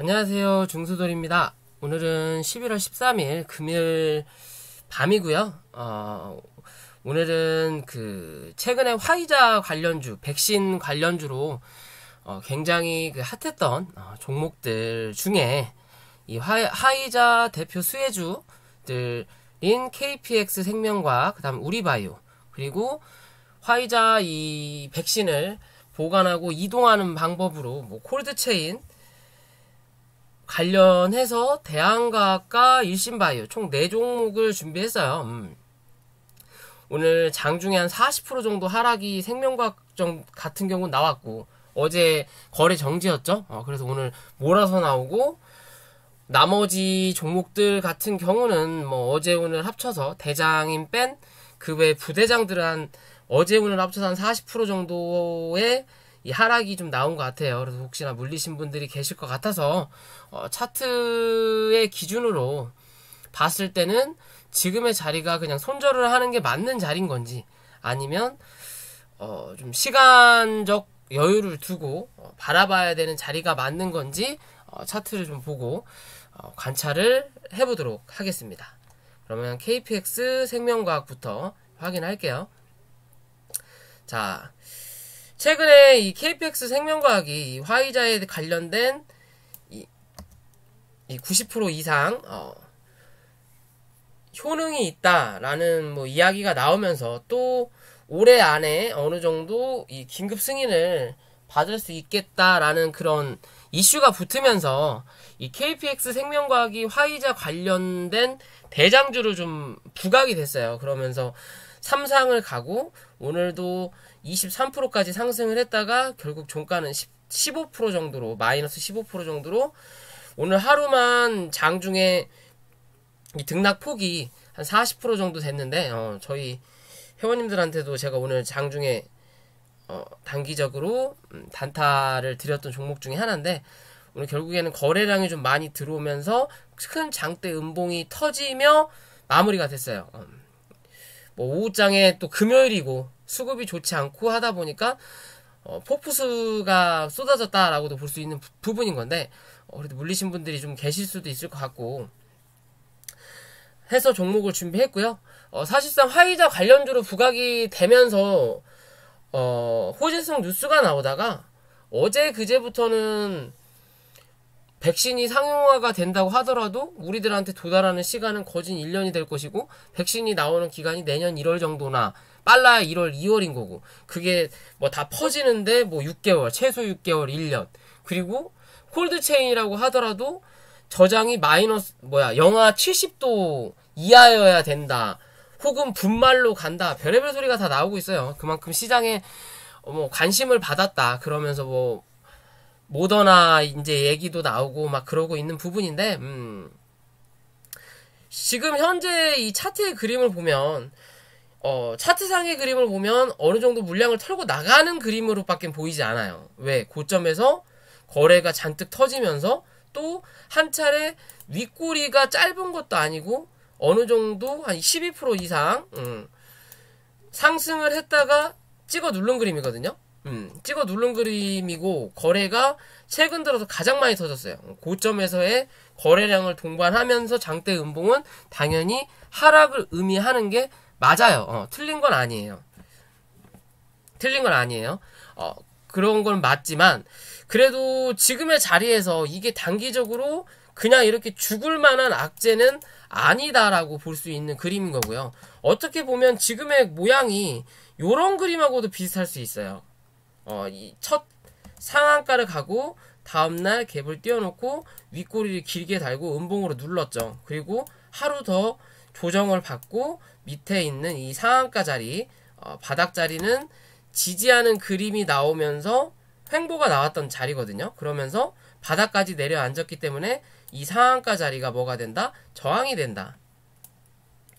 안녕하세요. 중수돌입니다. 오늘은 11월 13일 금요일 밤이고요. 오늘은 최근에 화이자 관련주, 백신 관련주로 굉장히 핫했던 종목들 중에 이 화이자 대표 수혜주들인 KPX 생명과학, 그다음 우리바이오, 그리고 화이자 이 백신을 보관하고 이동하는 방법으로 콜드체인 관련해서 대한과학과 일신바이오 총 4종목을 준비했어요. 오늘 장중에 한 40% 정도 하락이 생명과학 같은 경우는 나왔고, 어제 거래 정지였죠. 그래서 오늘 몰아서 나오고, 나머지 종목들 같은 경우는 어제 오늘 합쳐서 대장인 뺀 그 외 부대장들은 어제 오늘 합쳐서 한 40% 정도의 이 하락이 좀 나온 것 같아요. 그래서 혹시나 물리신 분들이 계실 것 같아서 차트의 기준으로 봤을 때는 지금의 자리가 그냥 손절을 하는 게 맞는 자리인 건지, 아니면 좀 시간적 여유를 두고 바라봐야 되는 자리가 맞는 건지 차트를 좀 보고 관찰을 해보도록 하겠습니다. 그러면 KPX 생명과학부터 확인할게요. 자, 최근에 이 KPX 생명과학이 이 화이자에 관련된 이 90% 이상 효능이 있다라는 이야기가 나오면서, 또 올해 안에 어느 정도 이 긴급 승인을 받을 수 있겠다라는 그런 이슈가 붙으면서 이 KPX 생명과학이 화이자 관련된 대장주로 좀 부각이 됐어요. 그러면서 삼상을 가고 오늘도 23%까지 상승을 했다가 결국 종가는 15% 정도로, 마이너스 15% 정도로 오늘 하루만 장중에 이 등락폭이 한 40% 정도 됐는데, 저희 회원님들한테도 제가 오늘 장중에 단기적으로 단타를 드렸던 종목 중에 하나인데, 오늘 결국에는 거래량이 좀 많이 들어오면서 큰 장대 음봉이 터지며 마무리가 됐어요. 오후장에 또 금요일이고 수급이 좋지 않고 하다 보니까 폭푸수가 쏟아졌다라고도 볼 수 있는 부분인 건데, 그래도 물리신 분들이 좀 계실 수도 있을 것 같고 해서 종목을 준비했고요. 사실상 화이자 관련주로 부각이 되면서 호재성 뉴스가 나오다가 어제 그제부터는 백신이 상용화가 된다고 하더라도 우리들한테 도달하는 시간은 거진 1년이 될 것이고, 백신이 나오는 기간이 내년 1월 정도나 빨라야 1월, 2월인 거고, 그게 다 퍼지는데 6개월, 최소 6개월, 1년. 그리고 콜드체인이라고 하더라도 저장이 영하 70도 이하여야 된다, 혹은 분말로 간다, 별의별 소리가 다 나오고 있어요. 그만큼 시장에 관심을 받았다 그러면서 모더나 이제 얘기도 나오고 그러고 있는 부분인데, 지금 현재 이 차트의 그림을 보면, 차트상의 그림을 보면 어느 정도 물량을 털고 나가는 그림으로밖에 보이지 않아요. 왜? 고점에서 거래가 잔뜩 터지면서 또 한 차례 윗꼬리가 짧은 것도 아니고 어느 정도 한 12% 이상 상승을 했다가 찍어 누른 그림이거든요. 찍어 누른 그림이고, 거래가 최근 들어서 가장 많이 터졌어요. 고점에서의 거래량을 동반하면서 장대 음봉은 당연히 하락을 의미하는 게 맞아요. 틀린 건 아니에요. 그런 건 맞지만, 그래도 지금의 자리에서 이게 단기적으로 그냥 이렇게 죽을 만한 악재는 아니다라고 볼 수 있는 그림인 거고요. 어떻게 보면 지금의 모양이 요런 그림하고도 비슷할 수 있어요. 이 첫 상한가를 가고 다음날 갭을 띄워놓고 윗꼬리를 길게 달고 음봉으로 눌렀죠. 그리고 하루 더 조정을 받고 밑에 있는 이 상한가 자리, 바닥 자리는 지지하는 그림이 나오면서 횡보가 나왔던 자리거든요. 그러면서 바닥까지 내려앉았기 때문에 이 상한가 자리가 뭐가 된다? 저항이 된다.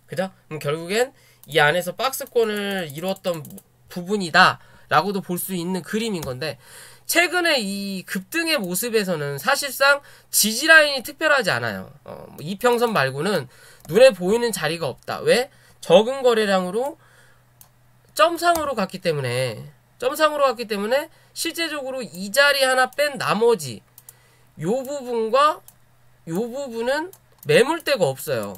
그죠? 그럼 결국엔 이 안에서 박스권을 이루었던 부분이다 라고도 볼 수 있는 그림인 건데, 최근에 이 급등의 모습에서는 사실상 지지라인이 특별하지 않아요. 이평선 말고는 눈에 보이는 자리가 없다. 왜? 적은 거래량으로 점상으로 갔기 때문에 실제적으로 이 자리 하나 뺀 나머지 요 부분과 요 부분은 매물대가 없어요.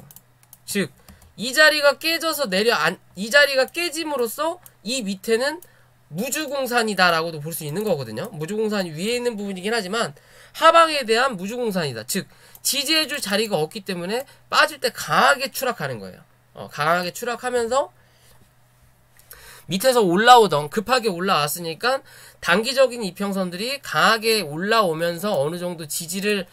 즉, 이 자리가 깨져서 이 자리가 깨짐으로써 이 밑에는 무주공산이다라고도 볼 수 있는 거거든요. 무주공산이 위에 있는 부분이긴 하지만 하방에 대한 무주공산이다. 즉, 지지해줄 자리가 없기 때문에 빠질 때 강하게 추락하는 거예요. 강하게 추락하면서 밑에서 올라오던 급하게 올라왔으니까 단기적인 이평선들이 강하게 올라오면서 어느 정도 지지를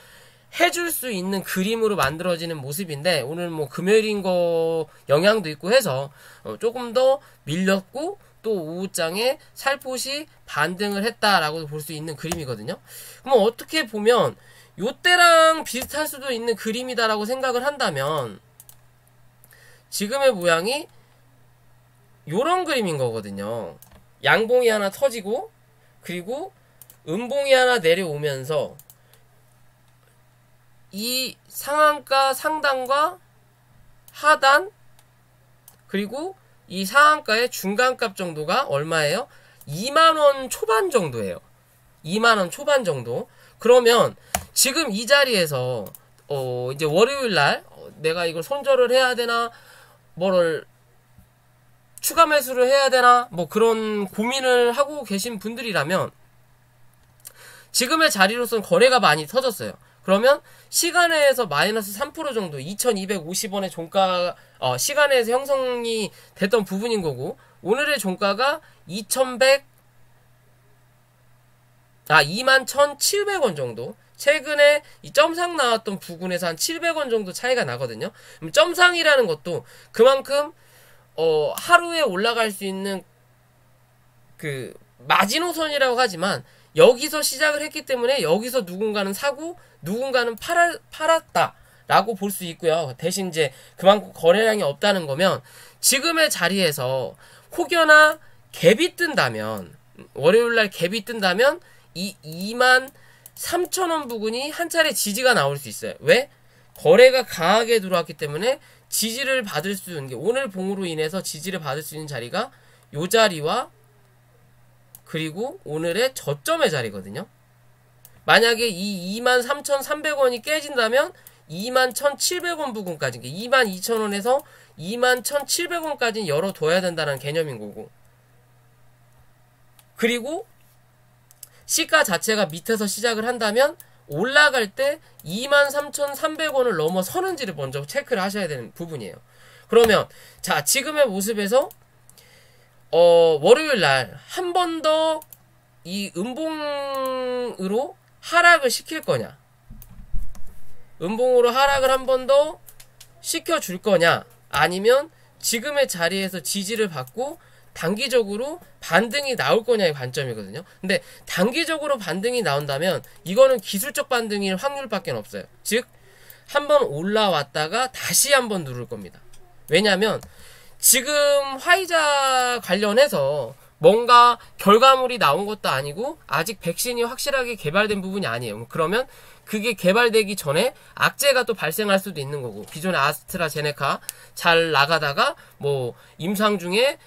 해줄 수 있는 그림으로 만들어지는 모습인데, 오늘 뭐 금요일인 거 영향도 있고 해서 조금 더 밀렸고 또 오후장에 살포시 반등을 했다라고 볼 수 있는 그림이거든요. 그럼 어떻게 보면 요때랑 비슷할 수도 있는 그림이다라고 생각을 한다면 지금의 모양이 요런 그림인 거거든요. 양봉이 하나 터지고 그리고 음봉이 하나 내려오면서 이 상한가 상단과 하단 그리고 이 상한가의 중간값 정도가 얼마예요? 2만원 초반 정도예요. 2만원 초반 정도. 그러면 지금 이 자리에서 이제 월요일날 내가 이걸 손절을 해야 되나 뭐를 추가 매수를 해야 되나 뭐 그런 고민을 하고 계신 분들이라면 지금의 자리로선 거래가 많이 터졌어요. 그러면 시간에서 마이너스 3% 정도 2250원의 종가 시간에서 형성이 됐던 부분인 거고, 오늘의 종가가 21,700원 정도, 최근에 이 점상 나왔던 부근에서 한 700원 정도 차이가 나거든요. 그럼 점상이라는 것도 그만큼 하루에 올라갈 수 있는 그 마지노선이라고 하지만 여기서 시작을 했기 때문에 여기서 누군가는 사고 누군가는 팔았다라고 볼 수 있고요. 대신 이제 그만큼 거래량이 없다는 거면 지금의 자리에서 혹여나 갭이 뜬다면, 월요일날 갭이 뜬다면 이 23,000원 부근이 한 차례 지지가 나올 수 있어요. 왜? 거래가 강하게 들어왔기 때문에 지지를 받을 수 있는 게, 오늘 봉으로 인해서 지지를 받을 수 있는 자리가 요 자리와 그리고 오늘의 저점의 자리거든요. 만약에 이 23,300원이 깨진다면 21,700원 부근까지, 22,000원에서 21,700원까지 열어둬야 된다는 개념인 거고, 그리고 시가 자체가 밑에서 시작을 한다면 올라갈 때 23,300원을 넘어서는지를 먼저 체크를 하셔야 되는 부분이에요. 그러면 자, 지금의 모습에서 월요일날 한 번 더 이 음봉으로 하락을 시킬 거냐, 음봉으로 하락을 한 번 더 시켜줄 거냐, 아니면 지금의 자리에서 지지를 받고 단기적으로 반등이 나올 거냐의 관점이거든요. 근데 단기적으로 반등이 나온다면 이거는 기술적 반등일 확률밖에 없어요. 즉, 한번 올라왔다가 다시 한번 누를 겁니다. 왜냐하면 지금 화이자 관련해서 뭔가 결과물이 나온 것도 아니고 아직 백신이 확실하게 개발된 부분이 아니에요. 그러면 그게 개발되기 전에 악재가 또 발생할 수도 있는 거고, 기존의 아스트라제네카 잘 나가다가 뭐 임상 중에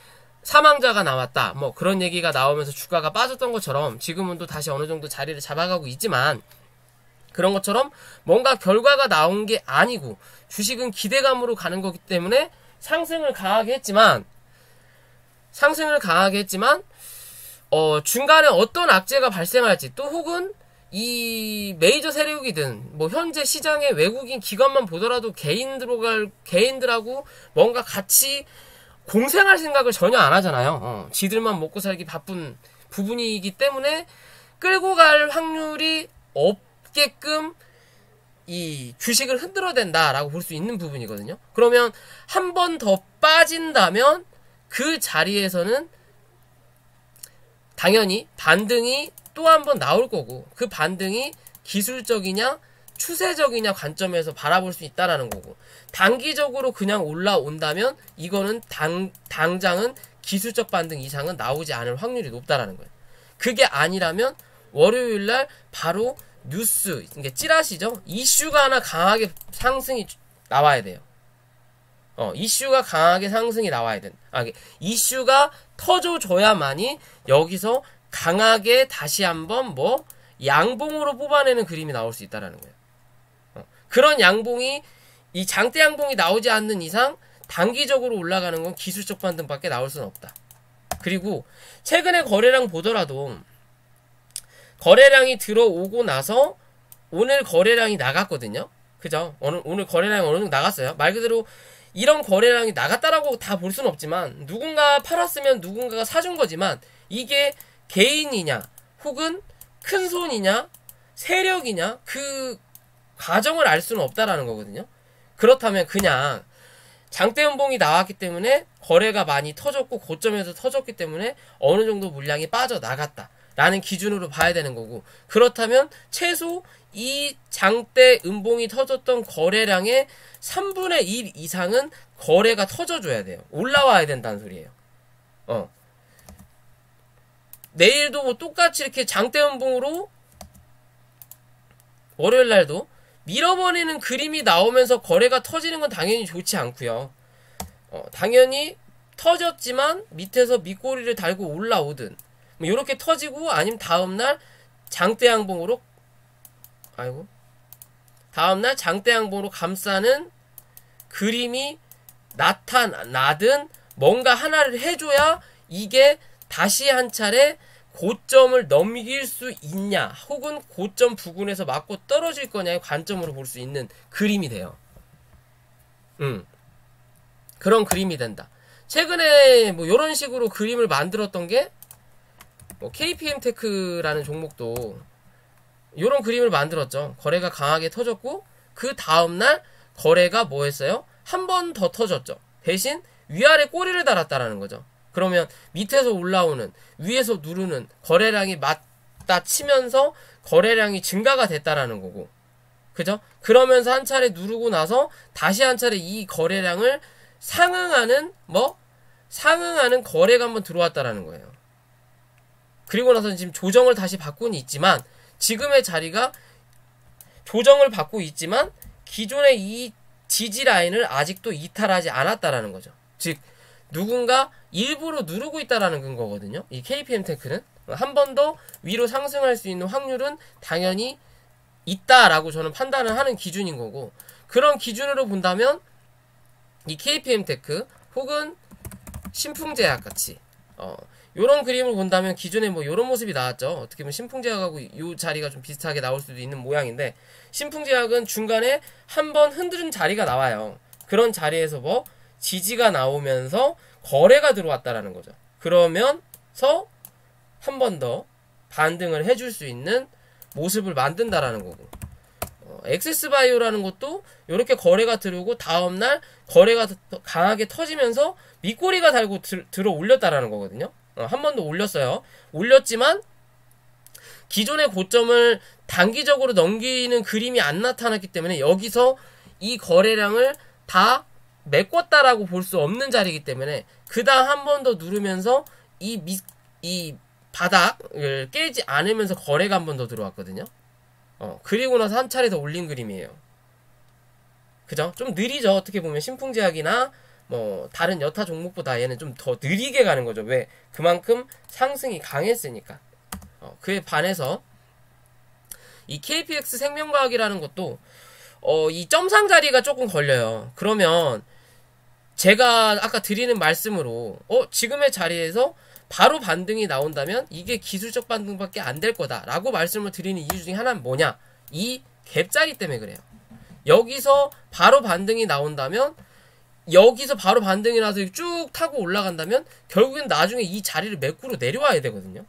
사망자가 나왔다, 뭐 그런 얘기가 나오면서 주가가 빠졌던 것처럼 지금은 또 다시 어느 정도 자리를 잡아가고 있지만, 그런 것처럼 뭔가 결과가 나온 게 아니고 주식은 기대감으로 가는 거기 때문에 상승을 강하게 했지만 중간에 어떤 악재가 발생할지, 또 혹은 이 메이저 세력이든 뭐 현재 시장의 외국인 기관만 보더라도 개인들하고 뭔가 같이 공생할 생각을 전혀 안 하잖아요. 지들만 먹고 살기 바쁜 부분이기 때문에 끌고 갈 확률이 없게끔 이 주식을 흔들어댄다라고 볼 수 있는 부분이거든요. 그러면 한 번 더 빠진다면 그 자리에서는 당연히 반등이 또 한 번 나올 거고, 그 반등이 기술적이냐 추세적이냐 관점에서 바라볼 수 있다라는 거고, 단기적으로 그냥 올라온다면 이거는 당장은 기술적 반등 이상은 나오지 않을 확률이 높다라는 거예요. 그게 아니라면 월요일날 바로 뉴스, 이게 찌라시죠? 이슈가 하나 강하게 상승이 나와야 돼요. 이슈가 강하게 상승이 나와야 된다. 이슈가 터져줘야만이 여기서 강하게 다시 한번 뭐 양봉으로 뽑아내는 그림이 나올 수 있다라는 거예요. 그런 양봉이 이 장대 양봉이 나오지 않는 이상 단기적으로 올라가는 건 기술적 반등밖에 나올 수는 없다. 그리고 최근에 거래량 보더라도 거래량이 들어오고 나서 오늘 거래량이 나갔거든요. 그죠? 오늘 거래량이 어느 정도 나갔어요. 말 그대로 이런 거래량이 나갔다라고 다 볼 수는 없지만 누군가 팔았으면 누군가가 사준 거지만 이게 개인이냐 혹은 큰 손이냐 세력이냐 그 과정을 알 수는 없다라는 거거든요. 그렇다면 그냥 장대연봉이 나왔기 때문에 거래가 많이 터졌고 고점에서 터졌기 때문에 어느 정도 물량이 빠져나갔다 라는 기준으로 봐야 되는 거고, 그렇다면 최소 이 장대 음봉이 터졌던 거래량의 3분의 1 이상은 거래가 터져줘야 돼요. 올라와야 된다는 소리예요. 내일도 뭐 똑같이 이렇게 장대 음봉으로 월요일날도 밀어버리는 그림이 나오면서 거래가 터지는 건 당연히 좋지 않고요. 당연히 터졌지만 밑에서 밑꼬리를 달고 올라오든 뭐 이렇게 터지고, 아니면 다음날 장대 양봉으로 다음날 장대 양봉으로 감싸는 그림이 나타나든 뭔가 하나를 해줘야 이게 다시 한 차례 고점을 넘길 수 있냐 혹은 고점 부근에서 맞고 떨어질 거냐의 관점으로 볼 수 있는 그림이 돼요. 그런 그림이 된다. 최근에 뭐 이런 식으로 그림을 만들었던 게 뭐 KPM테크라는 종목도 이런 그림을 만들었죠. 거래가 강하게 터졌고 그 다음날 거래가 뭐 했어요? 한 번 더 터졌죠. 대신 위아래 꼬리를 달았다라는 거죠. 그러면 밑에서 올라오는 위에서 누르는 거래량이 맞다 치면서 거래량이 증가가 됐다라는 거고, 그죠? 그러면서 한 차례 누르고 나서 다시 한 차례 이 거래량을 상응하는 거래가 한번 들어왔다라는 거예요. 그리고 나서 지금 조정을 다시 받고는 있지만 지금의 자리가 조정을 받고 있지만 기존의 이 지지 라인을 아직도 이탈하지 않았다라는 거죠. 즉 누군가 일부러 누르고 있다라는 거거든요. 이 KPM테크는 한 번 더 위로 상승할 수 있는 확률은 당연히 있다라고 저는 판단을 하는 기준인 거고, 그런 기준으로 본다면 이 KPM테크 혹은 신풍제약 같이 요런 그림을 본다면 기존에 뭐 요런 모습이 나왔죠. 어떻게 보면 신풍제약하고 요 자리가 좀 비슷하게 나올 수도 있는 모양인데, 신풍제약은 중간에 한번 흔드는 자리가 나와요. 그런 자리에서 뭐 지지가 나오면서 거래가 들어왔다라는 거죠. 그러면서 한 번 더 반등을 해줄 수 있는 모습을 만든다라는 거고, 엑세스바이오라는 것도 이렇게 거래가 들어오고 다음날 거래가 강하게 터지면서 밑꼬리가 달고 들어 올렸다라는 거거든요. 한 번 더 올렸어요. 올렸지만 기존의 고점을 단기적으로 넘기는 그림이 안 나타났기 때문에 여기서 이 거래량을 다 메꿨다라고 볼 수 없는 자리이기 때문에 그 다음 한 번 더 누르면서 이 바닥을 깨지 않으면서 거래가 한 번 더 들어왔거든요. 그리고 나서 한 차례 더 올린 그림이에요. 그죠? 좀 느리죠. 어떻게 보면 신풍제약이나 뭐 다른 여타 종목보다 얘는 좀 더 느리게 가는 거죠. 왜? 그만큼 상승이 강했으니까. 그에 반해서 이 KPX 생명과학이라는 것도 이 점상 자리가 조금 걸려요. 그러면 제가 아까 드리는 말씀으로 지금의 자리에서 바로 반등이 나온다면 이게 기술적 반등밖에 안 될 거다라고 말씀을 드리는 이유 중에 하나는 뭐냐? 이 갭자리 때문에 그래요. 여기서 바로 반등이 나온다면, 여기서 바로 반등이 나서 쭉 타고 올라간다면 결국엔 나중에 이 자리를 메꾸러 내려와야 되거든요.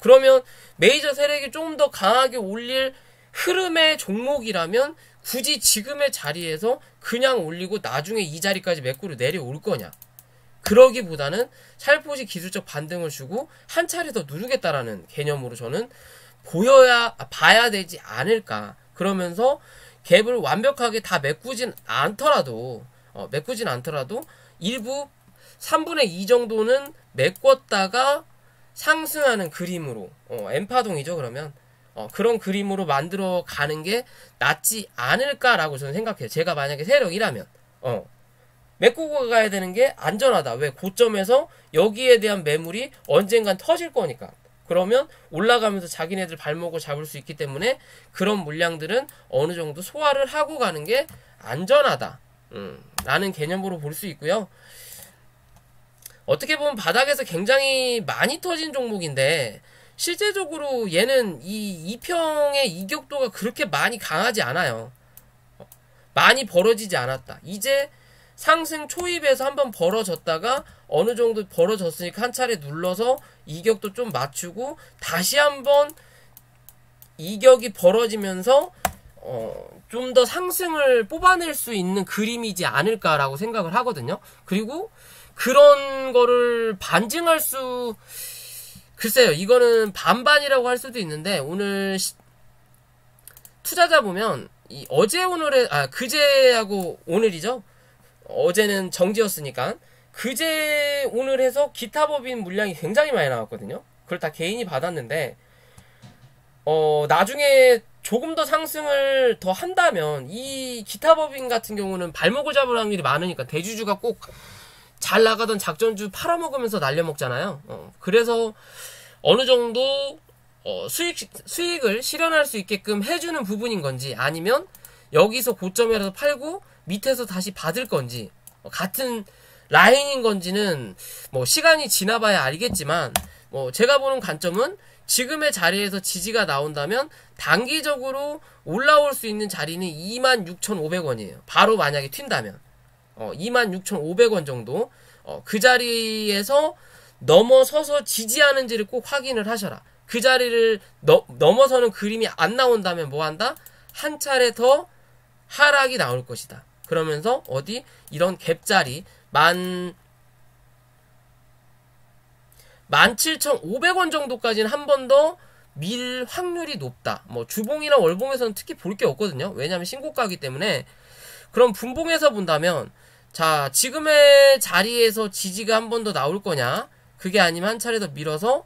그러면 메이저 세력이 좀 더 강하게 올릴 흐름의 종목이라면 굳이 지금의 자리에서 그냥 올리고 나중에 이 자리까지 메꾸러 내려올 거냐? 그러기보다는 살포시 기술적 반등을 주고 한 차례 더 누르겠다라는 개념으로 저는 봐야 되지 않을까. 그러면서 갭을 완벽하게 다 메꾸진 않더라도 일부 3분의 2 정도는 메꿨다가 상승하는 그림으로 N파동이죠. 그러면 그런 그림으로 만들어 가는 게 낫지 않을까라고 저는 생각해요. 제가 만약에 세력이라면 메꾸고 가야 되는 게 안전하다. 왜? 고점에서 여기에 대한 매물이 언젠간 터질 거니까. 그러면 올라가면서 자기네들 발목을 잡을 수 있기 때문에 그런 물량들은 어느 정도 소화를 하고 가는 게 안전하다. 라는 개념으로 볼 수 있고요. 어떻게 보면 바닥에서 굉장히 많이 터진 종목인데 실제적으로 얘는 이 2평의 이격도가 그렇게 많이 강하지 않아요. 많이 벌어지지 않았다. 이제 상승 초입에서 한번 벌어졌다가 어느 정도 벌어졌으니까 한 차례 눌러서 이격도 좀 맞추고 다시 한번 이격이 벌어지면서 좀 더 상승을 뽑아낼 수 있는 그림이지 않을까라고 생각을 하거든요. 그리고 그런 거를 반증할 수, 글쎄요, 이거는 반반이라고 할 수도 있는데, 오늘 투자자 보면 어제 오늘에 그제하고 오늘이죠. 어제는 정지였으니까 그제 오늘 해서 기타 법인 물량이 굉장히 많이 나왔거든요. 그걸 다 개인이 받았는데 나중에 조금 더 상승을 더 한다면 이 기타 법인 같은 경우는 발목을 잡을 확률이 많으니까 대주주가 꼭 잘 나가던 작전주 팔아먹으면서 날려먹잖아요. 그래서 어느 정도 수익을 실현할 수 있게끔 해주는 부분인 건지 아니면 여기서 고점이라도 팔고 밑에서 다시 받을 건지 같은 라인인 건지는 뭐 시간이 지나봐야 알겠지만 제가 보는 관점은 지금의 자리에서 지지가 나온다면 단기적으로 올라올 수 있는 자리는 26,500원이에요. 바로 만약에 튄다면 26,500원 정도 그 자리에서 넘어서서 지지하는지를 꼭 확인을 하셔라. 그 자리를 넘어서는 그림이 안 나온다면 뭐한다? 한 차례 더 하락이 나올 것이다. 그러면서 이런 갭자리 17,500원 정도까지는 한 번 더 밀 확률이 높다. 주봉이나 월봉에서는 특히 볼 게 없거든요. 왜냐하면 신고가이기 때문에. 그럼 분봉에서 본다면 자, 지금의 자리에서 지지가 한 번 더 나올 거냐? 그게 아니면 한 차례 더 밀어서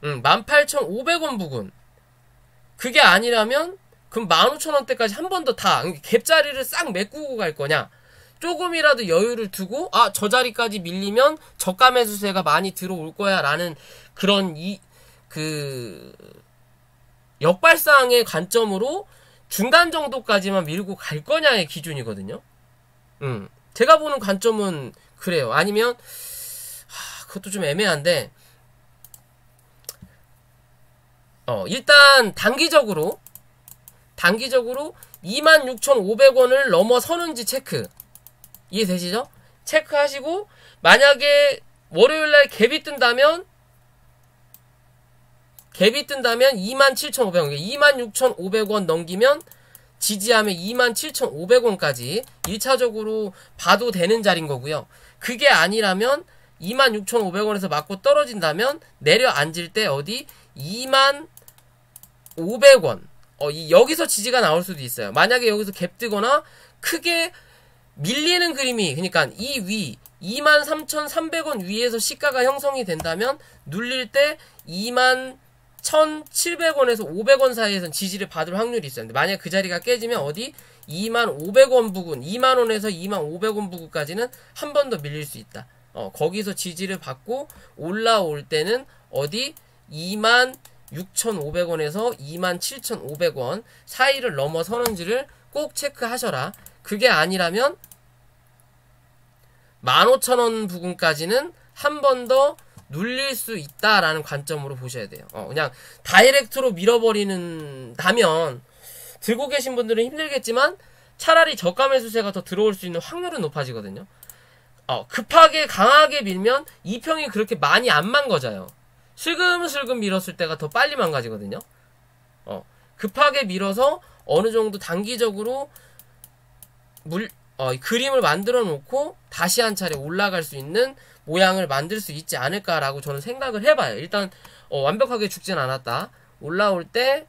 18,500원 부근. 그게 아니라면 그럼 15,000원대까지 한 번 더 갭자리를 싹 메꾸고 갈 거냐? 조금이라도 여유를 두고 저 자리까지 밀리면 저가 매수세가 많이 들어올 거야 라는 그런 역발상의 관점으로 중간 정도까지만 밀고 갈 거냐의 기준이거든요. 제가 보는 관점은 그래요. 아니면 그것도 좀 애매한데 일단 단기적으로 26,500원을 넘어서는지 체크. 이해되시죠? 체크하시고 만약에 월요일날 갭이 뜬다면 27,500원 26,500원 넘기면 지지하면 27,500원까지 1차적으로 봐도 되는 자리인 거고요. 그게 아니라면 26,500원에서 맞고 떨어진다면 내려앉을 때 25,500원 여기서 지지가 나올 수도 있어요. 만약에 여기서 갭 뜨거나 크게 밀리는 그림이 그러니까 이 위 23,300원 위에서 시가가 형성이 된다면 눌릴 때 21,700원에서 500원 사이에서 지지를 받을 확률이 있어요. 근데 만약 그 자리가 깨지면 25,500원 부근 2만원에서 25,500원 부근까지는 한 번 더 밀릴 수 있다. 거기서 지지를 받고 올라올 때는 26,500원에서 27,500원 사이를 넘어서는지를 꼭 체크하셔라. 그게 아니라면 15,000원 부근까지는 한 번 더 눌릴 수 있다라는 관점으로 보셔야 돼요. 그냥 다이렉트로 밀어버리는다면 들고 계신 분들은 힘들겠지만 차라리 저가 매수세가 더 들어올 수 있는 확률은 높아지거든요. 급하게 강하게 밀면 2평이 그렇게 많이 안 망가져요. 슬금슬금 밀었을 때가 더 빨리 망가지거든요. 급하게 밀어서 어느 정도 단기적으로 그림을 만들어 놓고 다시 한 차례 올라갈 수 있는 모양을 만들 수 있지 않을까라고 저는 생각을 해봐요. 일단 완벽하게 죽진 않았다. 올라올 때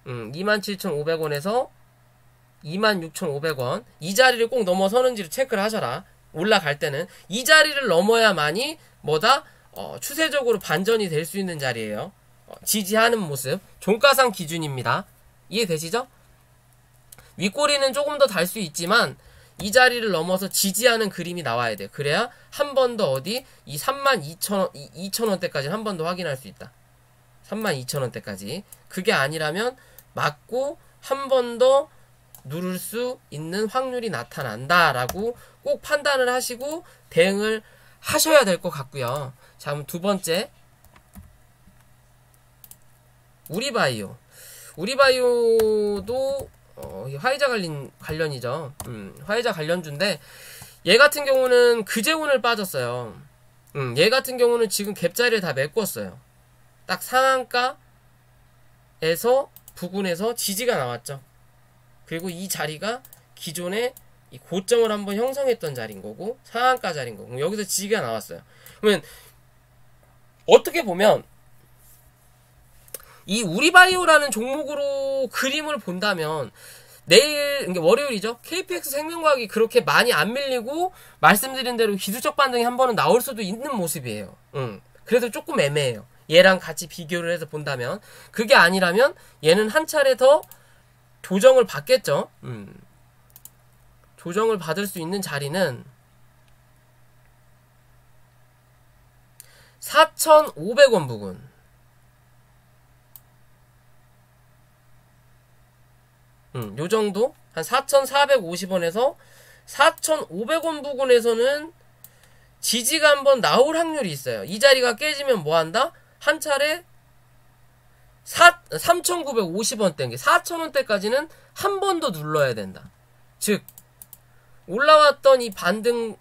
27,500원에서 26,500원 이 자리를 꼭 넘어서는지를 체크를 하셔라. 올라갈 때는 이 자리를 넘어야만이 추세적으로 반전이 될 수 있는 자리예요. 지지하는 모습 종가상 기준입니다. 이해되시죠? 윗꼬리는 조금 더 달 수 있지만 이 자리를 넘어서 지지하는 그림이 나와야 돼. 그래야 한 번 더 어디 이 32,000원대까지 한 번 더 확인할 수 있다. 32,000원대까지. 그게 아니라면 맞고 한 번 더 누를 수 있는 확률이 나타난다라고 꼭 판단을 하시고 대응을 하셔야 될 것 같고요. 자, 그럼 두 번째, 우리바이오. 우리바이오도 화이자 관련이죠. 화이자 관련주인데 얘 같은 경우는 그제 오늘 빠졌어요. 얘 같은 경우는 지금 갭자리를 다 메꿨어요. 딱 상한가에서 부근에서 지지가 나왔죠. 그리고 이 자리가 기존에 이 고점을 한번 형성했던 자리인 거고 상한가 자리인 거고 여기서 지지가 나왔어요. 그러면 어떻게 보면 이 우리바이오라는 종목으로 그림을 본다면 내일, 그러니까 월요일이죠. KPX 생명과학이 그렇게 많이 안 밀리고 말씀드린 대로 기술적 반등이 한 번은 나올 수도 있는 모습이에요. 그래서 조금 애매해요. 얘랑 같이 비교를 해서 본다면. 그게 아니라면 얘는 한 차례 더 조정을 받겠죠. 조정을 받을 수 있는 자리는 4,500원 부근. 요 정도? 한 4,450원에서 4,500원 부근에서는 지지가 한번 나올 확률이 있어요. 이 자리가 깨지면 뭐 한다? 한 차례 3,950원대, 4,000원대까지는 한 번 더 눌러야 된다. 즉, 올라왔던 이 반등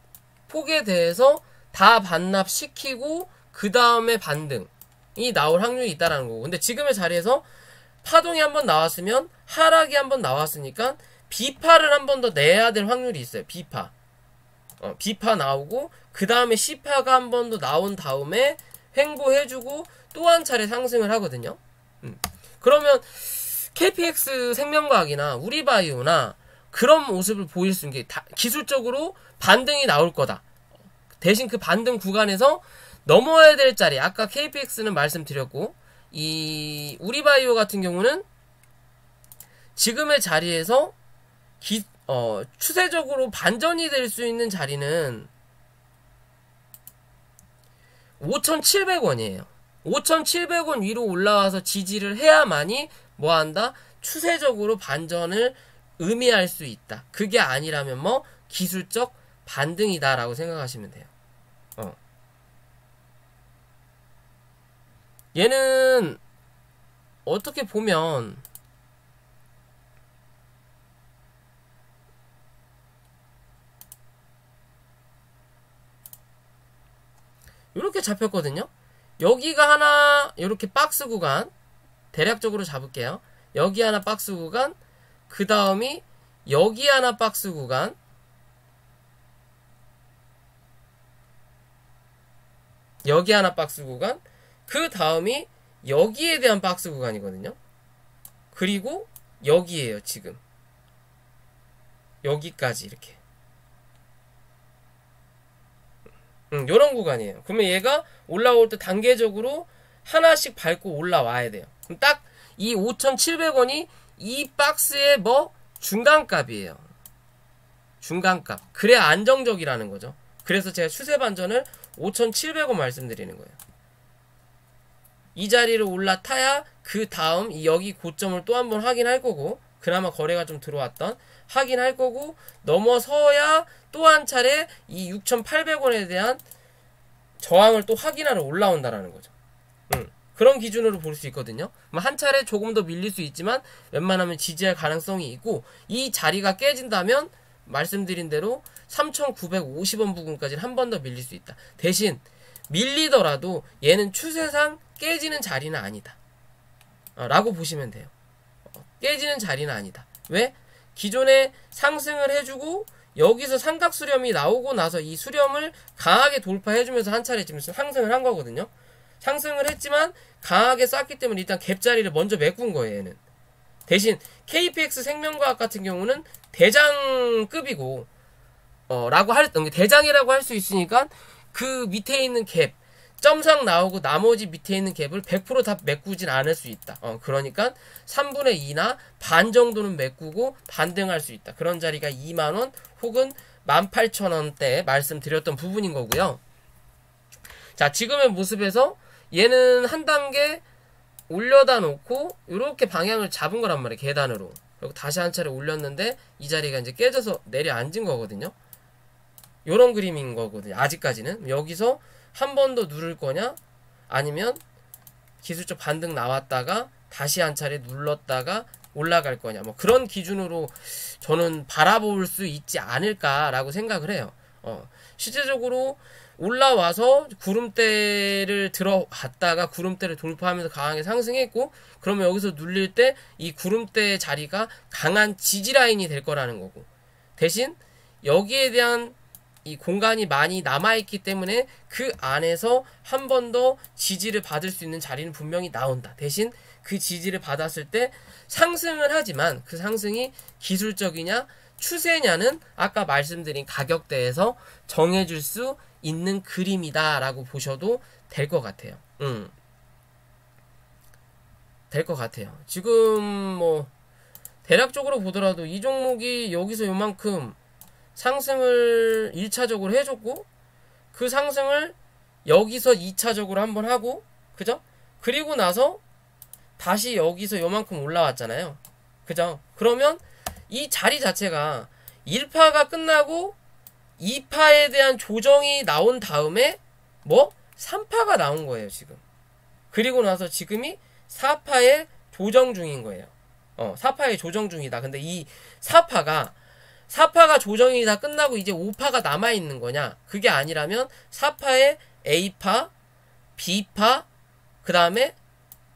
폭에 대해서 다 반납시키고 그 다음에 반등이 나올 확률이 있다는 거고. 근데 지금의 자리에서 파동이 한번 나왔으면 하락이 한번 나왔으니까 B파를 한 번 더 내야 될 확률이 있어요. B파. B파 나오고 그 다음에 C파가 한 번 더 나온 다음에 횡보해주고 또 한 차례 상승을 하거든요. 그러면 KPX 생명과학이나 우리바이오나 그런 모습을 보일 수 있는 게 기술적으로 반등이 나올 거다. 대신 그 반등 구간에서 넘어야 될 자리, 아까 KPX는 말씀드렸고 이 우리바이오 같은 경우는 지금의 자리에서 추세적으로 반전이 될 수 있는 자리는 5,700원이에요. 5,700원 위로 올라와서 지지를 해야만이 뭐한다? 추세적으로 반전을 의미할 수 있다. 그게 아니라면 뭐 기술적 반등이다 라고 생각하시면 돼요. 얘는 어떻게 보면 이렇게 잡혔거든요. 여기가 하나 이렇게 박스 구간 대략적으로 잡을게요. 여기 하나 박스 구간, 그 다음이 여기 하나 박스 구간, 여기 하나 박스 구간, 그 다음이 여기에 대한 박스 구간이거든요. 그리고 여기에요. 지금 여기까지 이렇게 요런 구간이에요. 그러면 얘가 올라올 때 단계적으로 하나씩 밟고 올라와야 돼요. 그럼 딱 이 5,700원이 이 박스의 뭐 중간값이에요. 중간값. 그래야 안정적이라는 거죠. 그래서 제가 추세 반전을 5,700원 말씀드리는 거예요. 이 자리를 올라타야 그 다음 이 여기 고점을 또 한번 확인할 거고, 그나마 거래가 좀 들어왔던 확인할 거고, 넘어서야 또 한 차례 이 6,800원에 대한 저항을 또 확인하러 올라온다라는 거죠. 그런 기준으로 볼 수 있거든요. 한 차례 조금 더 밀릴 수 있지만 웬만하면 지지할 가능성이 있고, 이 자리가 깨진다면 말씀드린 대로 3,950원 부근까지는 한 번 더 밀릴 수 있다. 대신 밀리더라도 얘는 추세상 깨지는 자리는 아니다 라고 보시면 돼요. 깨지는 자리는 아니다. 왜? 기존에 상승을 해주고 여기서 삼각 수렴이 나오고 나서 이 수렴을 강하게 돌파해주면서 한 차례 지금 상승을 한 거거든요. 상승을 했지만 강하게 쌌기 때문에 일단 갭자리를 먼저 메꾼 거예요. 얘는. 대신 KPX 생명과학 같은 경우는 대장급이고 대장이라고 할 수 있으니까 그 밑에 있는 갭, 점상 나오고 나머지 밑에 있는 갭을 100% 다 메꾸진 않을 수 있다. 그러니까 3분의 2나 반 정도는 메꾸고 반등할 수 있다. 그런 자리가 2만원 혹은 18,000원대 말씀드렸던 부분인 거고요. 자, 지금의 모습에서 얘는 한 단계 올려다 놓고 이렇게 방향을 잡은 거란 말이에요. 계단으로. 그리고 다시 한 차례 올렸는데 이 자리가 이제 깨져서 내려앉은 거거든요. 요런 그림인 거거든요. 아직까지는. 여기서 한 번 더 누를 거냐, 아니면 기술적 반등 나왔다가 다시 한 차례 눌렀다가 올라갈 거냐, 뭐 그런 기준으로 저는 바라볼 수 있지 않을까라고 생각을 해요. 실제적으로 올라와서 구름대를 들어갔다가 구름대를 돌파하면서 강하게 상승했고, 그러면 여기서 눌릴 때 이 구름대의 자리가 강한 지지라인이 될 거라는 거고, 대신 여기에 대한 이 공간이 많이 남아있기 때문에 그 안에서 한 번 더 지지를 받을 수 있는 자리는 분명히 나온다. 대신 그 지지를 받았을 때 상승을 하지만 그 상승이 기술적이냐 추세냐는 아까 말씀드린 가격대에서 정해줄 수 있는 그림이다 라고 보셔도 될 것 같아요. 될 것 같아요. 지금 뭐 대략적으로 보더라도 이 종목이 여기서 요만큼 상승을 1차적으로 해줬고, 그 상승을 여기서 2차적으로 한번 하고, 그죠? 그리고 나서 다시 여기서 요만큼 올라왔잖아요. 그죠? 그러면 이 자리 자체가 1파가 끝나고 2파에 대한 조정이 나온 다음에 뭐 3파가 나온 거예요, 지금. 그리고 나서 지금이 4파의 조정 중인 거예요. 4파의 조정 중이다. 근데 이 4파가 조정이 다 끝나고 이제 5파가 남아있는 거냐? 그게 아니라면 4파의 A파, B파, 그 다음에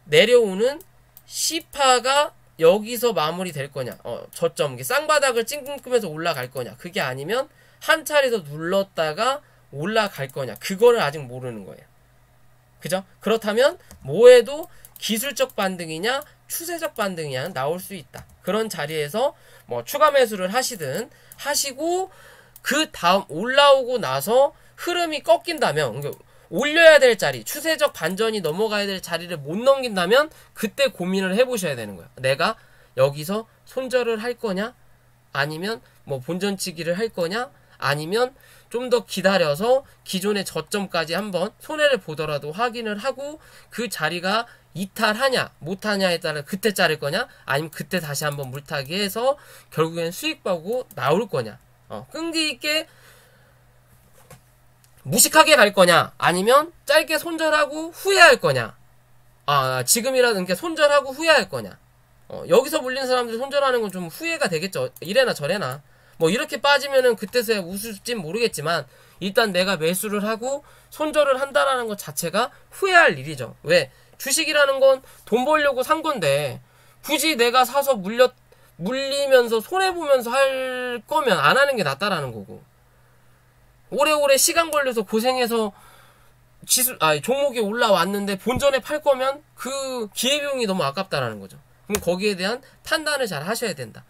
내려오는 C파가 여기서 마무리 될 거냐? 저점, 쌍바닥을 찡끔하면서 올라갈 거냐? 그게 아니면 한 차례 더 눌렀다가 올라갈 거냐? 그거를 아직 모르는 거예요. 그죠? 그렇다면 뭐해도 기술적 반등이냐 추세적 반등이냐 나올 수 있다. 그런 자리에서 뭐 추가 매수를 하시든 하시고, 그 다음 올라오고 나서 흐름이 꺾인다면, 그러니까 올려야 될 자리, 추세적 반전이 넘어가야 될 자리를 못 넘긴다면 그때 고민을 해보셔야 되는 거예요. 내가 여기서 손절을 할 거냐, 아니면 뭐 본전치기를 할 거냐, 아니면 좀 더 기다려서 기존의 저점까지 한번 손해를 보더라도 확인을 하고 그 자리가 이탈하냐 못하냐에 따라 그때 자를 거냐, 아니면 그때 다시 한번 물타기 해서 결국엔 수익 보고 나올 거냐, 끈기 있게 무식하게 갈 거냐, 아니면 짧게 손절하고 후회할 거냐, 지금이라도 손절하고 후회할 거냐. 여기서 물린 사람들 손절하는 건 좀 후회가 되겠죠. 이래나 저래나 뭐 이렇게 빠지면은 그때서야 웃을진 모르겠지만, 일단 내가 매수를 하고 손절을 한다라는 것 자체가 후회할 일이죠. 왜? 주식이라는 건 돈 벌려고 산 건데, 굳이 내가 사서 물리면서 손해보면서 할 거면 안 하는 게 낫다라는 거고, 오래오래 시간 걸려서 고생해서 종목이 올라왔는데 본전에 팔 거면 그 기회비용이 너무 아깝다라는 거죠. 그럼 거기에 대한 판단을 잘 하셔야 된다.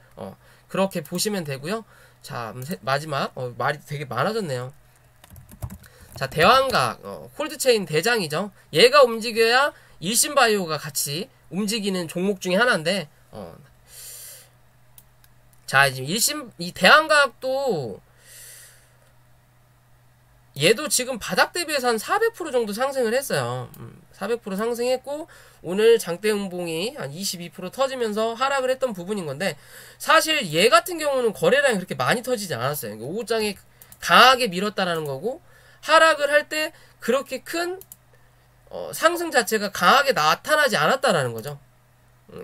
그렇게 보시면 되고요. 자, 마지막, 말이 되게 많아졌네요. 자, 대왕각, 콜드체인 대장이죠. 얘가 움직여야 일신바이오가 같이 움직이는 종목 중에 하나인데, 자, 지금 이 대왕각도 얘도 지금 바닥 대비해서 한 400% 정도 상승을 했어요. 400% 상승했고, 오늘 장대음봉이 한 22% 터지면서 하락을 했던 부분인 건데, 사실 얘 같은 경우는 거래량이 그렇게 많이 터지지 않았어요. 그러니까 5장에 강하게 밀었다라는 거고, 하락을 할 때 그렇게 큰 상승 자체가 강하게 나타나지 않았다라는 거죠.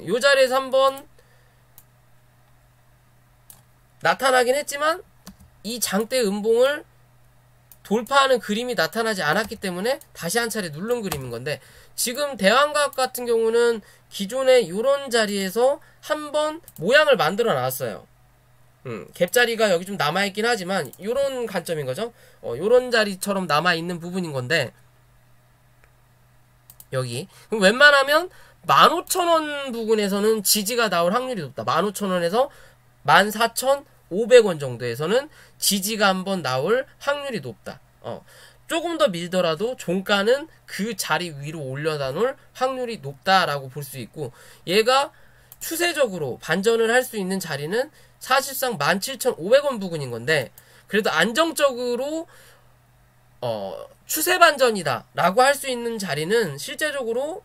이 자리에서 한번 나타나긴 했지만 이 장대 음봉을 돌파하는 그림이 나타나지 않았기 때문에 다시 한 차례 누른 그림인 건데, 지금 대왕각 같은 경우는 기존의 이런 자리에서 한번 모양을 만들어 놨어요. 갭자리가 여기 좀 남아있긴 하지만 이런 관점인 거죠. 이런 자리처럼 남아있는 부분인 건데, 여기 그럼 웬만하면 15,000원 부근에서는 지지가 나올 확률이 높다. 15,000원에서 14,500원 정도에서는 지지가 한번 나올 확률이 높다. 조금 더 밀더라도 종가는 그 자리 위로 올려다 놓을 확률이 높다라고 볼 수 있고, 얘가 추세적으로 반전을 할 수 있는 자리는 사실상 17,500원 부근인 건데, 그래도 안정적으로 추세 반전이다 라고 할 수 있는 자리는 실제적으로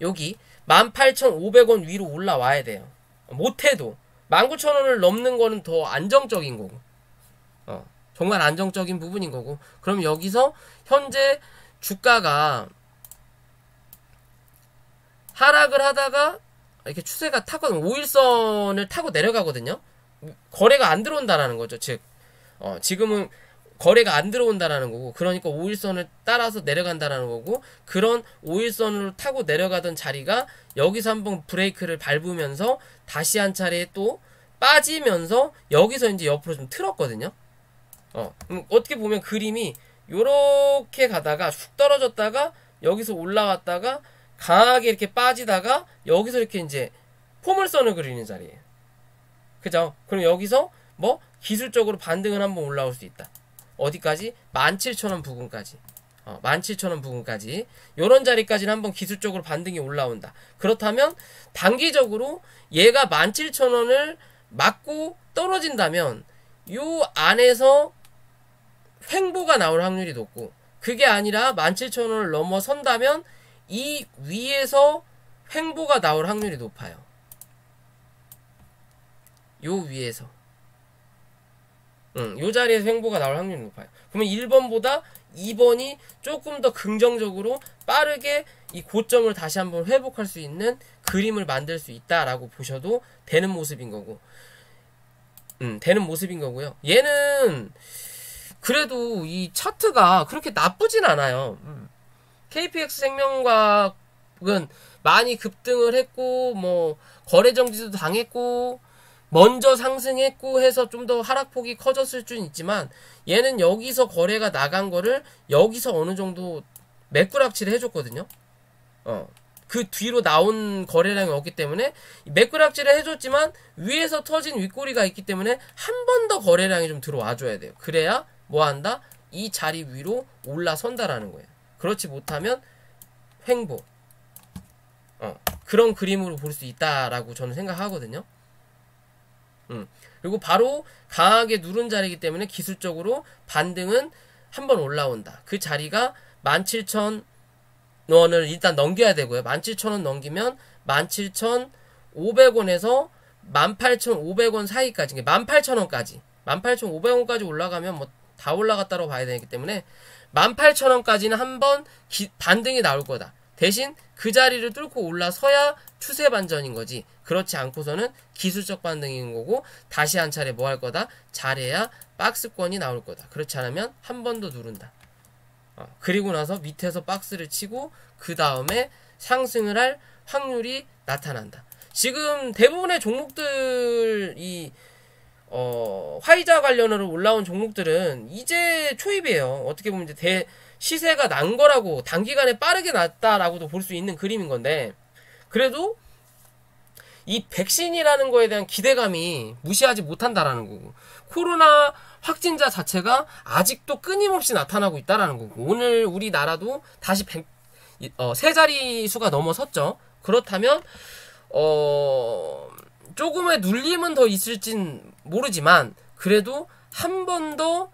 여기 18,500원 위로 올라와야 돼요. 못해도 19,000원을 넘는 거는 더 안정적인 거고, 정말 안정적인 부분인 거고, 그럼 여기서 현재 주가가 하락을 하다가 이렇게 추세가 타거든, 5일선을 타고 내려가거든요. 거래가 안 들어온다라는 거죠. 즉 지금은 거래가 안 들어온다라는 거고, 그러니까 5일선을 따라서 내려간다라는 거고, 그런 5일선으로 타고 내려가던 자리가 여기서 한번 브레이크를 밟으면서 다시 한 차례 또 빠지면서 여기서 이제 옆으로 좀 틀었거든요. 어떻게 보면 그림이 요렇게 가다가 슉 떨어졌다가 여기서 올라왔다가 강하게 이렇게 빠지다가 여기서 이렇게 이제 포물선을 그리는 자리예요. 그죠? 그럼 여기서 뭐 기술적으로 반등을 한번 올라올 수 있다. 어디까지? 17,000원 부근까지. 17,000원 부근까지. 요런 자리까지는 한번 기술적으로 반등이 올라온다. 그렇다면 단기적으로 얘가 17,000원을 맞고 떨어진다면 요 안에서 횡보가 나올 확률이 높고, 그게 아니라 17,000원을 넘어선다면 이 위에서 횡보가 나올 확률이 높아요. 요 위에서. 요 자리에서 횡보가 나올 확률이 높아요. 그러면 1번보다 2번이 조금 더 긍정적으로 빠르게 이 고점을 다시 한번 회복할 수 있는 그림을 만들 수 있다라고 보셔도 되는 모습인 거고, 되는 모습인 거고요. 얘는 그래도 이 차트가 그렇게 나쁘진 않아요. KPX 생명과학은 많이 급등을 했고, 뭐 거래정지도 당했고, 먼저 상승했고 해서 좀 더 하락폭이 커졌을 수는 있지만, 얘는 여기서 거래가 나간 거를 여기서 어느 정도 매꾸락치를 해줬거든요. 그 뒤로 나온 거래량이 없기 때문에 매꾸락치를 해줬지만 위에서 터진 윗꼬리가 있기 때문에 한 번 더 거래량이 좀 들어와줘야 돼요. 그래야 뭐한다? 이 자리 위로 올라선다라는 거예요. 그렇지 못하면 횡보, 그런 그림으로 볼 수 있다라고 저는 생각하거든요. 그리고 바로 강하게 누른 자리이기 때문에 기술적으로 반등은 한번 올라온다. 그 자리가 17,000원을 일단 넘겨야 되고요. 17,000원 넘기면 17,500원에서 18,500원 사이까지, 18,000원까지, 18,500원까지 올라가면 뭐 다 올라갔다고 봐야 되기 때문에 18,000원까지는 한번 반등이 나올 거다. 대신 그 자리를 뚫고 올라서야 추세 반전인 거지, 그렇지 않고서는 기술적 반등인 거고, 다시 한 차례 뭐 할 거다? 잘해야 박스권이 나올 거다. 그렇지 않으면 한 번 더 누른다. 그리고 나서 밑에서 박스를 치고 그 다음에 상승을 할 확률이 나타난다. 지금 대부분의 종목들, 화이자 관련으로 올라온 종목들은 이제 초입이에요. 어떻게 보면 이제 시세가 난 거라고, 단기간에 빠르게 났다라고도 볼 수 있는 그림인 건데, 그래도 이 백신이라는 거에 대한 기대감이 무시하지 못한다라는 거고, 코로나 확진자 자체가 아직도 끊임없이 나타나고 있다라는 거고, 오늘 우리나라도 다시 세 자리 수가 넘어섰죠. 그렇다면 조금의 눌림은 더 있을진 모르지만, 그래도 한 번 더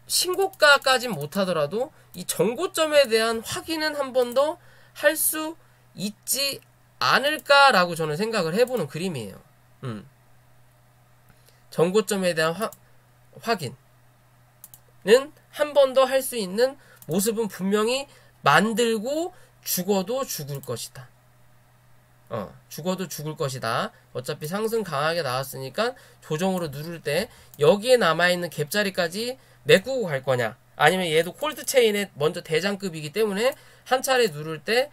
신고가까진 못하더라도 이 정고점에 대한 확인은 한 번 더 할 수 있지 않을까라고 저는 생각을 해보는 그림이에요. 정고점에 대한 확인은 한 번 더 할 수 있는 모습은 분명히 만들고, 죽어도 죽을 것이다. 죽어도 죽을 것이다. 어차피 상승 강하게 나왔으니까 조정으로 누를 때 여기에 남아있는 갭자리까지 메꾸고 갈 거냐, 아니면 얘도 콜드체인의 먼저 대장급이기 때문에 한 차례 누를 때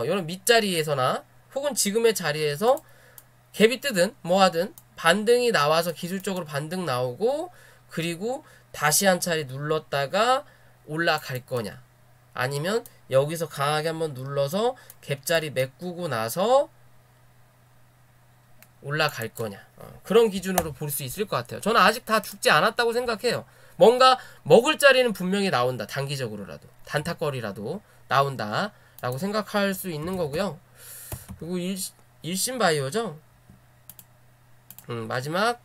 이런 밑자리에서나 혹은 지금의 자리에서 갭이 뜨든 뭐 하든 반등이 나와서 기술적으로 반등 나오고, 그리고 다시 한 차례 눌렀다가 올라갈 거냐, 아니면 여기서 강하게 한번 눌러서 갭자리 메꾸고 나서 올라갈 거냐. 그런 기준으로 볼 수 있을 것 같아요. 저는 아직 다 죽지 않았다고 생각해요. 뭔가 먹을 자리는 분명히 나온다. 단기적으로라도. 단타거리라도 나온다. 라고 생각할 수 있는 거고요. 그리고 일신바이오죠. 마지막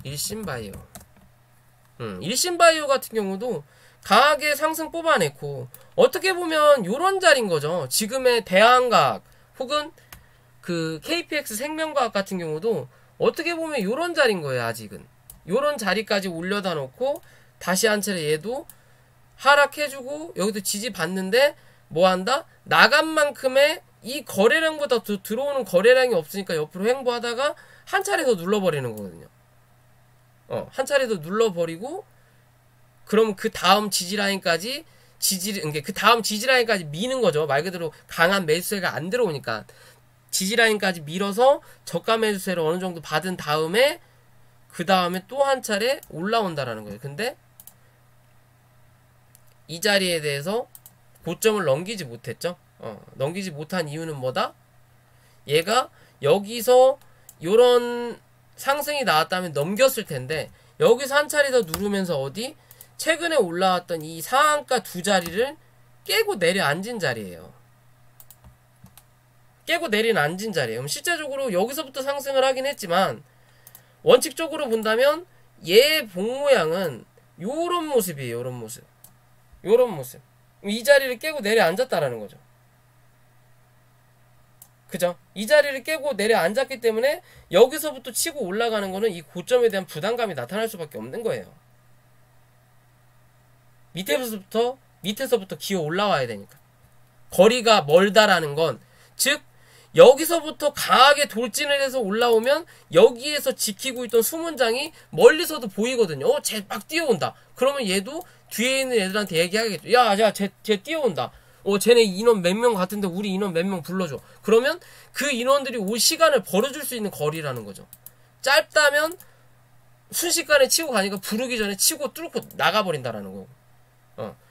일신바이오. 일신바이오 같은 경우도 강하게 상승 뽑아냈고 어떻게 보면 요런 자리인 거죠. 지금의 대한과학 혹은 그 KPX 생명과학 같은 경우도 어떻게 보면 요런 자리인 거예요. 아직은 요런 자리까지 올려다 놓고 다시 한 차례 얘도 하락해주고 여기도 지지 받는데 뭐한다? 나간 만큼의 이 거래량보다 더 들어오는 거래량이 없으니까 옆으로 횡보하다가 한 차례 더 눌러버리는 거거든요. 한 차례 더 눌러버리고 그럼 그 다음 지지라인까지 그 다음 지지라인까지 미는 거죠. 말 그대로 강한 매수세가 안 들어오니까 지지라인까지 밀어서 저가 매수세를 어느 정도 받은 다음에 그 다음에 또 한 차례 올라온다라는 거예요. 근데 이 자리에 대해서 고점을 넘기지 못했죠. 넘기지 못한 이유는 뭐다? 얘가 여기서 요런 상승이 나왔다면 넘겼을 텐데 여기서 한 차례 더 누르면서 어디? 최근에 올라왔던 이 상한가 두 자리를 깨고 내려앉은 자리예요. 깨고 내려앉은 자리예요. 그럼 실제적으로 여기서부터 상승을 하긴 했지만 원칙적으로 본다면 얘의 복 모양은 요런 모습이에요. 요런 모습. 요런 모습. 이 자리를 깨고 내려앉았다라는 거죠. 그죠? 이 자리를 깨고 내려앉았기 때문에 여기서부터 치고 올라가는 거는 이 고점에 대한 부담감이 나타날 수밖에 없는 거예요. 밑에서부터 기어 올라와야 되니까. 거리가 멀다라는 건, 즉, 여기서부터 강하게 돌진을 해서 올라오면 여기에서 지키고 있던 수문장이 멀리서도 보이거든요. 쟤 막 뛰어온다. 그러면 얘도 뒤에 있는 애들한테 얘기하겠죠. 야, 쟤 뛰어온다. 쟤네 인원 몇 명 같은데 우리 인원 몇 명 불러줘. 그러면 그 인원들이 올 시간을 벌어줄 수 있는 거리라는 거죠. 짧다면 순식간에 치고 가니까 부르기 전에 치고 뚫고 나가버린다라는 거고.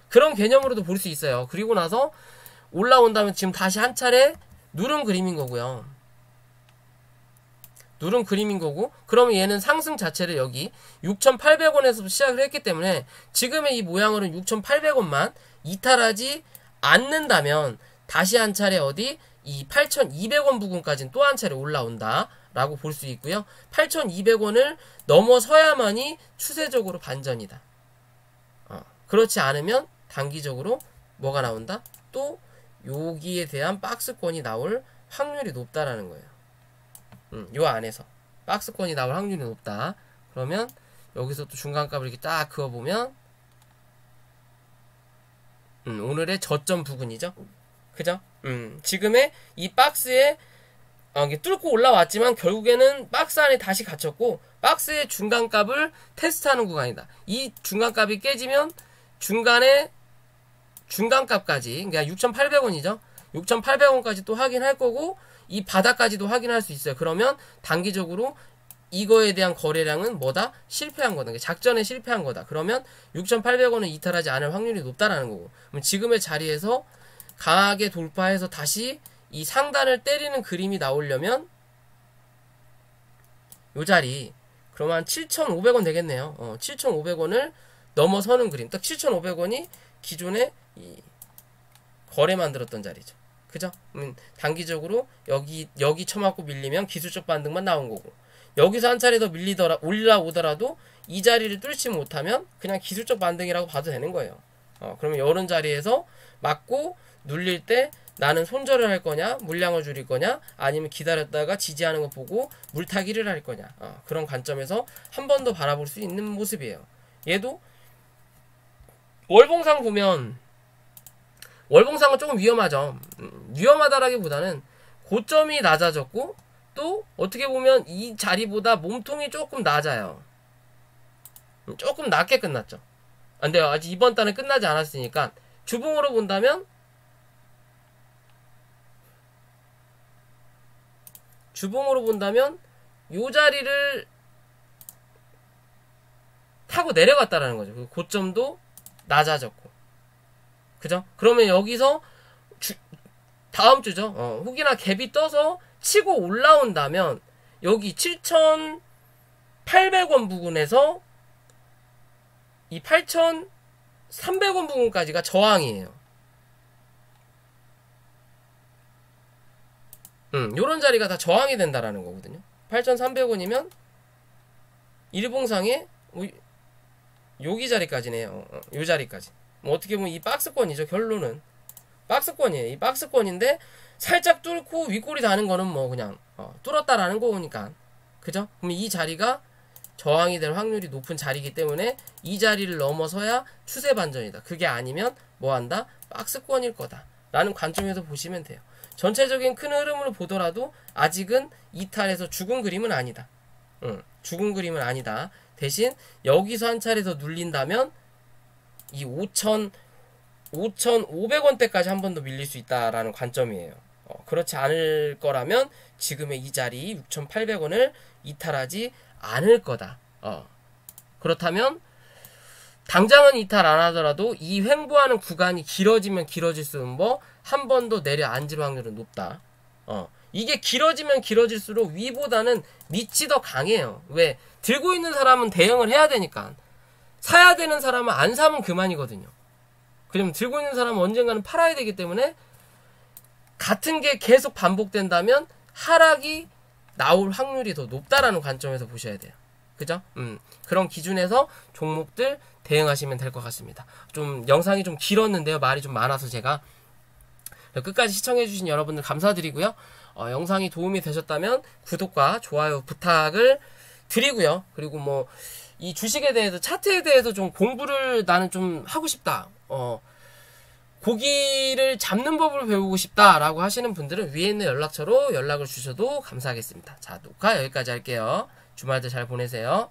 그런 개념으로도 볼 수 있어요. 그리고 나서 올라온다면 지금 다시 한 차례 누른 그림인 거고요. 누른 그림인 거고, 그러면 얘는 상승 자체를 여기 6,800원에서 시작을 했기 때문에 지금의 이 모양으로는 6,800원만 이탈하지 않는다면 다시 한 차례 어디? 이 8,200원 부근까지는 또 한 차례 올라온다 라고 볼 수 있고요. 8,200원을 넘어서야만이 추세적으로 반전이다. 그렇지 않으면 단기적으로 뭐가 나온다? 또 여기에 대한 박스권이 나올 확률이 높다라는 거예요. 요 안에서 박스권이 나올 확률이 높다. 그러면 여기서 또 중간값을 이렇게 딱 그어보면 오늘의 저점 부근이죠. 그죠? 지금의 이 박스에 이게 뚫고 올라왔지만 결국에는 박스 안에 다시 갇혔고 박스의 중간값을 테스트하는 구간이다. 이 중간값이 깨지면 중간에 중간값까지, 그러니까 6,800원이죠. 6,800원까지 또 확인할 거고 이 바닥까지도 확인할 수 있어요. 그러면 단기적으로 이거에 대한 거래량은 뭐다? 실패한 거다. 작전에 실패한 거다. 그러면 6,800원을 이탈하지 않을 확률이 높다라는 거고. 그럼 지금의 자리에서 강하게 돌파해서 다시 이 상단을 때리는 그림이 나오려면 요 자리 그러면 7,500원 되겠네요. 7,500원을 넘어서는 그림. 딱 7,500원이 기존에 이 거래 만들었던 자리죠. 그죠? 단기적으로 여기 쳐맞고 밀리면 기술적 반등만 나온 거고, 여기서 한 차례 더 올라오더라도 이 자리를 뚫지 못하면 그냥 기술적 반등이라고 봐도 되는 거예요. 그러면 이런 자리에서 맞고 눌릴 때 나는 손절을 할 거냐, 물량을 줄일 거냐, 아니면 기다렸다가 지지하는 거 보고 물타기를 할 거냐, 그런 관점에서 한 번 더 바라볼 수 있는 모습이에요. 얘도 월봉상 보면 월봉상은 조금 위험하죠. 위험하다라기보다는 고점이 낮아졌고 또 어떻게 보면 이 자리보다 몸통이 조금 낮아요. 조금 낮게 끝났죠. 근데 아직 이번 달은 끝나지 않았으니까 주봉으로 본다면 요 자리를 타고 내려갔다라는 거죠. 고점도 낮아졌고, 그죠? 그러면 여기서 다음 주죠. 혹이나 갭이 떠서 치고 올라온다면 여기 7,800원 부근에서 이 8,300원 부근까지가 저항이에요. 요런 자리가 다 저항이 된다라는 거거든요. 8,300원이면 일봉상에 여기 자리까지네요. 요 자리까지. 뭐 어떻게 보면 이 박스권이죠. 결론은 박스권이에요. 이 박스권인데 살짝 뚫고 윗골이 다는 거는 뭐 그냥 뚫었다라는 거니까, 그죠? 그럼 이 자리가 저항이 될 확률이 높은 자리이기 때문에 이 자리를 넘어서야 추세 반전이다. 그게 아니면 뭐한다? 박스권일 거다 라는 관점에서 보시면 돼요. 전체적인 큰 흐름으로 보더라도 아직은 이탈에서 죽은 그림은 아니다. 죽은 그림은 아니다. 대신 여기서 한 차례 더 눌린다면 이 5,500원대까지 한 번 더 밀릴 수 있다라는 관점이에요. 그렇지 않을 거라면 지금의 이 자리 6,800원을 이탈하지 않을 거다. 그렇다면 당장은 이탈 안 하더라도 이 횡보하는 구간이 길어지면 길어질수록 뭐 한 번 더 내려앉을 확률은 높다. 이게 길어지면 길어질수록 위보다는 밑이 더 강해요. 왜? 들고 있는 사람은 대응을 해야 되니까. 사야 되는 사람은 안 사면 그만이거든요. 그러면 들고 있는 사람은 언젠가는 팔아야 되기 때문에 같은 게 계속 반복된다면 하락이 나올 확률이 더 높다라는 관점에서 보셔야 돼요. 그죠? 그런 기준에서 종목들 대응하시면 될 것 같습니다. 좀 영상이 좀 길었는데요. 말이 좀 많아서 제가 끝까지 시청해주신 여러분들 감사드리고요. 영상이 도움이 되셨다면 구독과 좋아요 부탁을 드리고요. 그리고 뭐 이 주식에 대해서 차트에 대해서 좀 공부를 나는 좀 하고 싶다. 고기를 잡는 법을 배우고 싶다라고 하시는 분들은 위에 있는 연락처로 연락을 주셔도 감사하겠습니다. 자, 녹화 여기까지 할게요. 주말들 잘 보내세요.